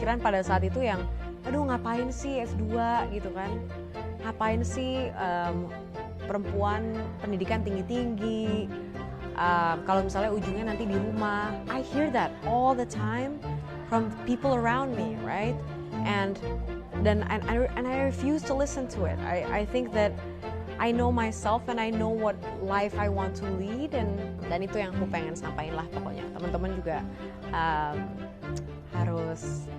pikiran pada saat itu yang, aduh ngapain sih S2 gitu kan, ngapain sih perempuan pendidikan tinggi-tinggi, kalau misalnya ujungnya nanti di rumah. I hear that all the time from people around me, right? And I refuse to listen to it. I think that I know myself and I know what life I want to lead, dan itu yang aku pengen sampaikan lah pokoknya. Teman-teman juga um, harus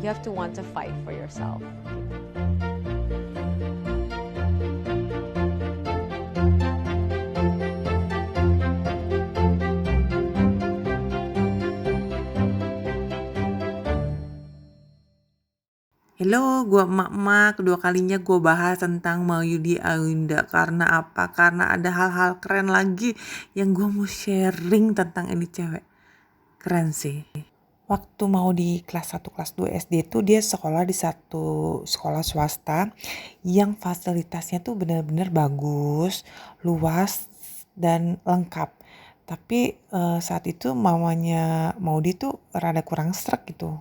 you have to want to fight for yourself. Halo, gua emak-emak. Kedua kalinya gue bahas tentang Maudie Ayunda. Karena apa? Karena ada hal-hal keren lagi yang gue mau sharing tentang ini cewek. Keren sih. Waktu mau di kelas 1, kelas 2 SD tuh dia sekolah di satu sekolah swasta yang fasilitasnya tuh benar-benar bagus, luas, dan lengkap. Tapi saat itu mamanya Maudie tuh rada kurang sreg gitu.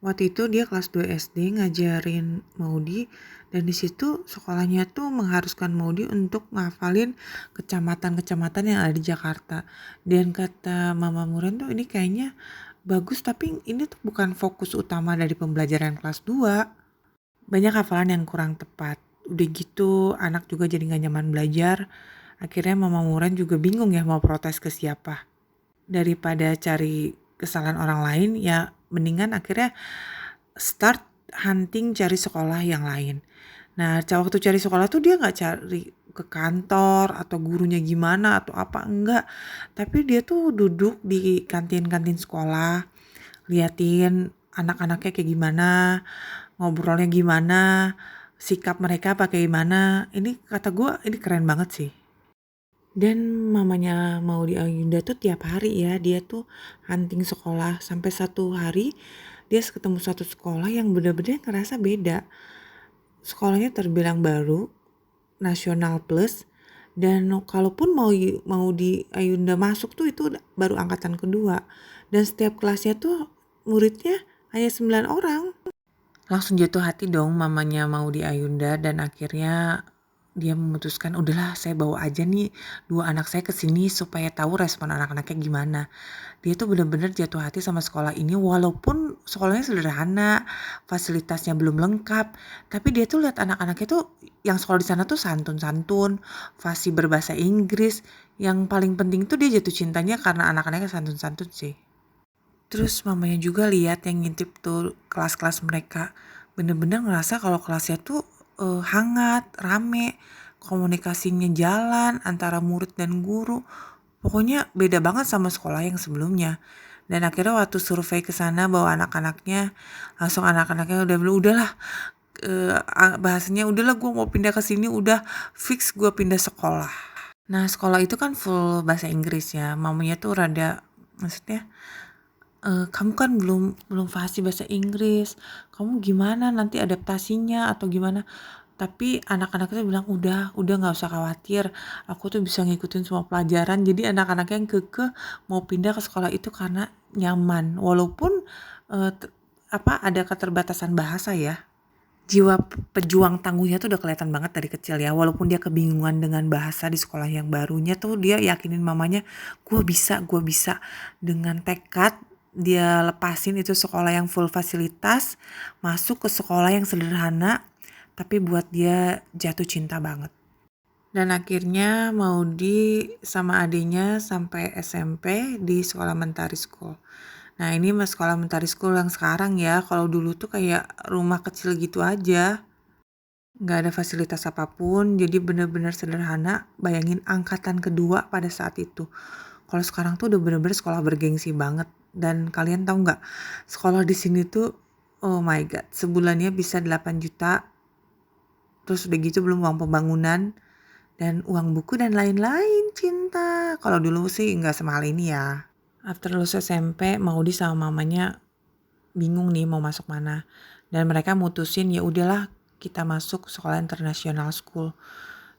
Waktu itu dia kelas 2 SD ngajarin Maudie, dan di situ sekolahnya tuh mengharuskan Maudie untuk ngafalin kecamatan-kecamatan yang ada di Jakarta. Dan kata Mama Muren tuh ini kayaknya bagus, tapi ini tuh bukan fokus utama dari pembelajaran kelas 2. Banyak hafalan yang kurang tepat. Udah gitu anak juga jadi gak nyaman belajar. Akhirnya Mama Muren juga bingung ya mau protes ke siapa. Daripada cari kesalahan orang lain, ya mendingan akhirnya start hunting cari sekolah yang lain. Nah, waktu cari sekolah tuh dia nggak cari ke kantor atau gurunya gimana atau apa, enggak. Tapi dia tuh duduk di kantin-kantin sekolah, liatin anak-anaknya kayak gimana, ngobrolnya gimana, sikap mereka pakai gimana. Ini kata gue ini keren banget sih. Dan mamanya Maudie Ayunda tuh tiap hari ya, dia tuh hunting sekolah. Sampai satu hari dia ketemu satu sekolah yang benar-benar ngerasa beda. Sekolahnya terbilang baru, nasional plus, dan kalaupun Maudie Ayunda masuk tuh itu baru angkatan kedua. Dan setiap kelasnya tuh muridnya hanya 9 orang. Langsung jatuh hati dong mamanya Maudie Ayunda, dan akhirnya dia memutuskan udahlah saya bawa aja nih 2 anak saya ke sini supaya tahu respon anak-anaknya gimana. Dia tuh benar-benar jatuh hati sama sekolah ini walaupun sekolahnya sederhana, fasilitasnya belum lengkap, tapi dia tuh lihat anak-anaknya tuh yang sekolah di sana tuh santun-santun, fasih berbahasa Inggris. Yang paling penting tuh dia jatuh cintanya karena anak-anaknya santun-santun sih. Terus mamanya juga lihat yang ngintip tuh kelas-kelas mereka. Bener-bener ngerasa kalau kelasnya tuh hangat, rame, komunikasinya jalan antara murid dan guru. Pokoknya beda banget sama sekolah yang sebelumnya. Dan akhirnya waktu survei ke sana bawa anak-anaknya, langsung anak-anaknya udah bilang udahlah, bahasanya udahlah gue mau pindah ke sini, udah fix gue pindah sekolah. Nah, sekolah itu kan full bahasa Inggris ya. Mamanya tuh rada, maksudnya kamu kan belum fasih bahasa Inggris, kamu gimana nanti adaptasinya atau gimana? Tapi anak-anak itu bilang udah nggak usah khawatir, aku tuh bisa ngikutin semua pelajaran. Jadi anak-anak yang kekeh mau pindah ke sekolah itu karena nyaman, walaupun ada keterbatasan bahasa ya. Jiwa pejuang tangguhnya tuh udah kelihatan banget dari kecil ya, walaupun dia kebingungan dengan bahasa di sekolah yang barunya tuh dia yakinin mamanya, gue bisa. Dengan tekad dia lepasin itu sekolah yang full fasilitas, masuk ke sekolah yang sederhana, tapi buat dia jatuh cinta banget. Dan akhirnya Maudi sama adiknya sampai SMP di sekolah Mentari School. Nah ini sekolah Mentari School yang sekarang ya, kalau dulu tuh kayak rumah kecil gitu aja. Nggak ada fasilitas apapun, jadi bener-bener sederhana. Bayangin angkatan kedua pada saat itu. Kalau sekarang tuh udah bener-bener sekolah bergengsi banget. Dan kalian tahu nggak, sekolah di sini tuh, oh my god, sebulannya bisa 8 juta. Terus udah gitu belum uang pembangunan dan uang buku dan lain-lain cinta. Kalau dulu sih nggak semahal ini ya. After lulus SMP, Maudi sama mamanya bingung nih mau masuk mana. Dan mereka mutusin ya udahlah kita masuk sekolah international school.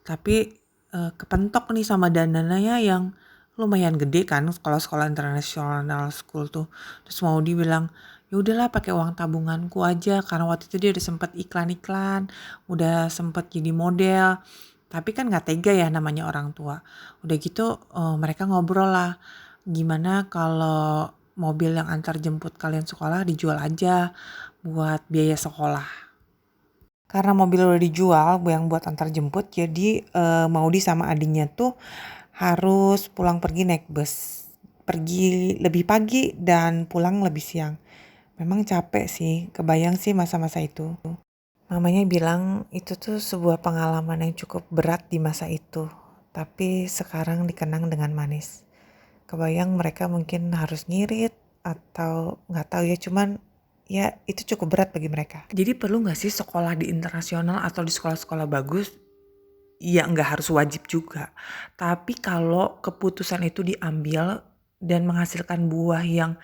Tapi kepentok nih sama dananya yang lumayan gede kan kalau sekolah internasional school tuh. Terus mau dibilang, ya udahlah pakai uang tabunganku aja karena waktu itu dia udah sempet iklan-iklan, udah sempet jadi model. Tapi kan nggak tega ya namanya orang tua. Udah gitu mereka ngobrol lah, gimana kalau mobil yang antar jemput kalian sekolah dijual aja buat biaya sekolah. Karena mobil udah dijual yang buat antar jemput, jadi Maudi sama adiknya tuh harus pulang pergi naik bus. Pergi lebih pagi dan pulang lebih siang. Memang capek sih, kebayang sih masa-masa itu. Mamanya bilang itu tuh sebuah pengalaman yang cukup berat di masa itu. Tapi sekarang dikenang dengan manis. Kebayang mereka mungkin harus ngirit atau nggak tahu ya, cuman ya itu cukup berat bagi mereka. Jadi perlu nggak sih sekolah di internasional atau di sekolah-sekolah bagus? Ya nggak harus wajib juga. Tapi kalau keputusan itu diambil dan menghasilkan buah yang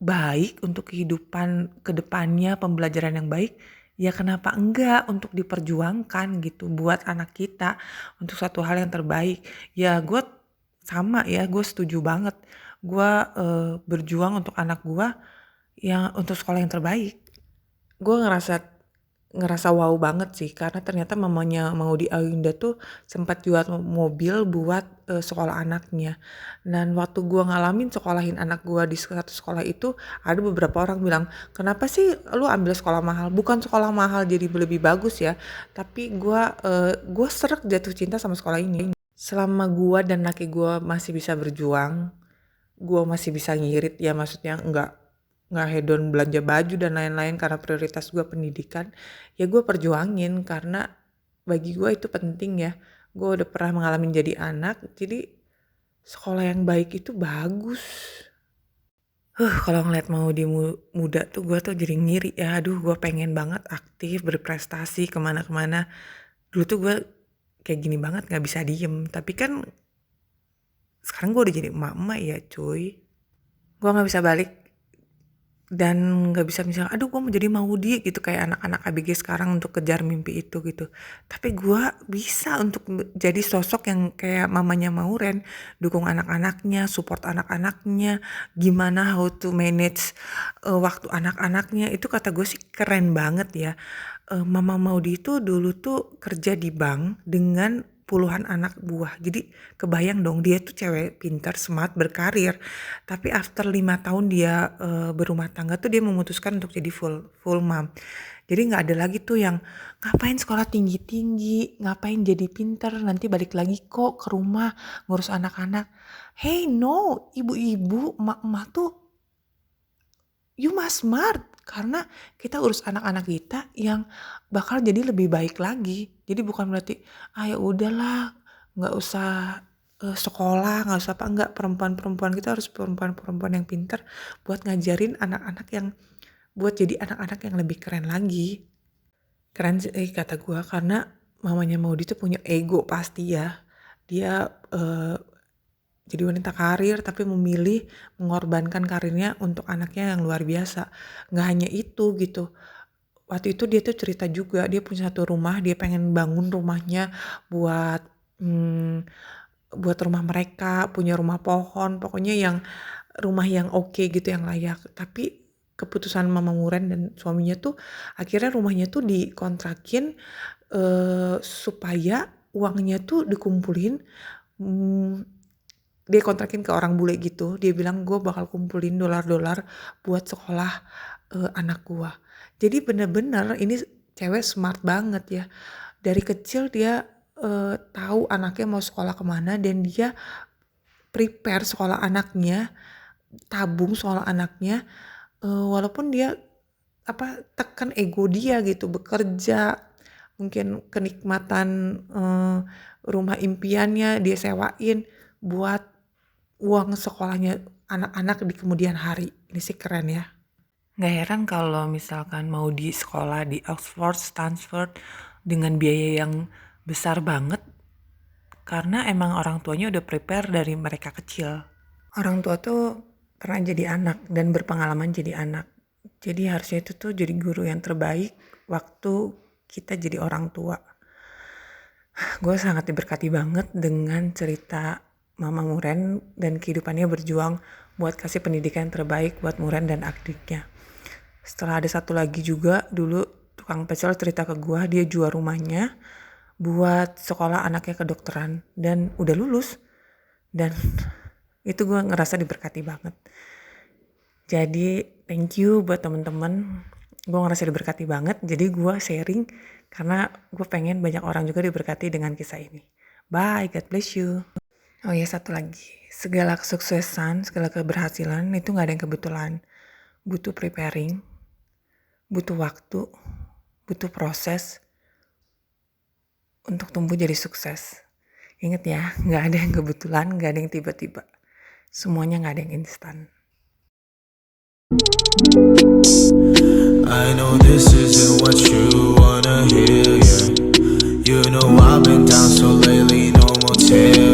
baik untuk kehidupan kedepannya, pembelajaran yang baik, ya kenapa enggak untuk diperjuangkan gitu buat anak kita untuk satu hal yang terbaik. Ya gue sama ya, gue setuju banget. Gue berjuang untuk anak gue yang untuk sekolah yang terbaik. Gue ngerasa wow banget sih karena ternyata mamanya Maudy Ayunda tuh sempat jual mobil buat sekolah anaknya. Dan waktu gue ngalamin sekolahin anak gue di satu sekolah itu, ada beberapa orang bilang, kenapa sih lu ambil sekolah mahal? Bukan sekolah mahal jadi lebih bagus ya, tapi gue sreg jatuh cinta sama sekolah ini. Selama gue dan laki gue masih bisa berjuang, gue masih bisa ngirit ya, maksudnya nggak hedon belanja baju dan lain-lain karena prioritas gue pendidikan, ya gue perjuangin karena bagi gue itu penting ya. Gue udah pernah mengalami jadi anak, jadi sekolah yang baik itu bagus. Kalau ngeliat mau di muda tuh gue tuh jadi ngiri ya, aduh gue pengen banget aktif, berprestasi kemana-kemana. Dulu tuh gue kayak gini banget gak bisa diem, tapi kan sekarang gue udah jadi emak-emak ya cuy. Gue gak bisa balik dan gak bisa misalnya aduh gue mau jadi Maudy gitu kayak anak-anak ABG sekarang untuk kejar mimpi itu gitu. Tapi gue bisa untuk jadi sosok yang kayak mamanya Mauren, dukung anak-anaknya, support anak-anaknya, gimana how to manage waktu anak-anaknya. Itu kata gue sih keren banget ya. Mama Maudy itu dulu tuh kerja di bank dengan puluhan anak buah. Jadi kebayang dong, dia tuh cewek pintar, smart, berkarir. Tapi after 5 tahun dia berumah tangga tuh dia memutuskan untuk jadi full mom. Jadi nggak ada lagi tuh yang ngapain sekolah tinggi-tinggi, ngapain jadi pintar, nanti balik lagi kok ke rumah ngurus anak-anak. Hey no, ibu-ibu, emak-emak tuh you must smart. Karena kita urus anak-anak kita yang bakal jadi lebih baik lagi. Jadi bukan berarti ya udahlah nggak usah sekolah, nggak usah apa, enggak, perempuan-perempuan kita harus perempuan-perempuan yang pintar buat ngajarin anak-anak yang buat jadi anak-anak yang lebih keren lagi. Keren sih kata gue karena mamanya Maudy tuh punya ego pasti ya. Dia jadi wanita karir tapi memilih mengorbankan karirnya untuk anaknya yang luar biasa. Nggak hanya itu gitu. Waktu itu dia tuh cerita juga dia punya satu rumah, dia pengen bangun rumahnya buat buat rumah mereka, punya rumah pohon, pokoknya yang rumah yang oke gitu, yang layak. Tapi keputusan Mama Muren dan suaminya tuh akhirnya rumahnya tuh dikontrakin supaya uangnya tuh dikumpulin. Dia kontrakin ke orang bule gitu, dia bilang gue bakal kumpulin dolar-dolar buat sekolah anak gue. Jadi bener-bener ini cewek smart banget ya. Dari kecil dia tahu anaknya mau sekolah kemana dan dia prepare sekolah anaknya, tabung sekolah anaknya, walaupun dia tekan ego dia gitu, bekerja, mungkin kenikmatan rumah impiannya dia sewain buat uang sekolahnya anak-anak di kemudian hari. Ini sih keren ya. Gak heran kalau misalkan mau di sekolah di Oxford, Stanford dengan biaya yang besar banget karena emang orang tuanya udah prepare dari mereka kecil. Orang tua tuh pernah jadi anak dan berpengalaman jadi anak. Jadi harusnya itu tuh jadi guru yang terbaik waktu kita jadi orang tua. Gue sangat diberkati banget dengan cerita Mama Muren dan kehidupannya berjuang buat kasih pendidikan terbaik buat Muren dan adiknya. Setelah ada satu lagi juga dulu tukang pecel cerita ke gue, dia jual rumahnya buat sekolah anaknya kedokteran dan udah lulus. Dan itu gue ngerasa diberkati banget. Jadi thank you buat temen-temen, gue ngerasa diberkati banget. Jadi gue sharing karena gue pengen banyak orang juga diberkati dengan kisah ini. Bye, God bless you. Oh ya, satu lagi, segala kesuksesan, segala keberhasilan itu gak ada yang kebetulan. Butuh preparing, butuh waktu, butuh proses untuk tumbuh jadi sukses. Ingat ya, gak ada yang kebetulan, gak ada yang tiba-tiba. Semuanya gak ada yang instan. I know this isn't what you wanna hear, yeah. You know I've been down so lately, no more tears.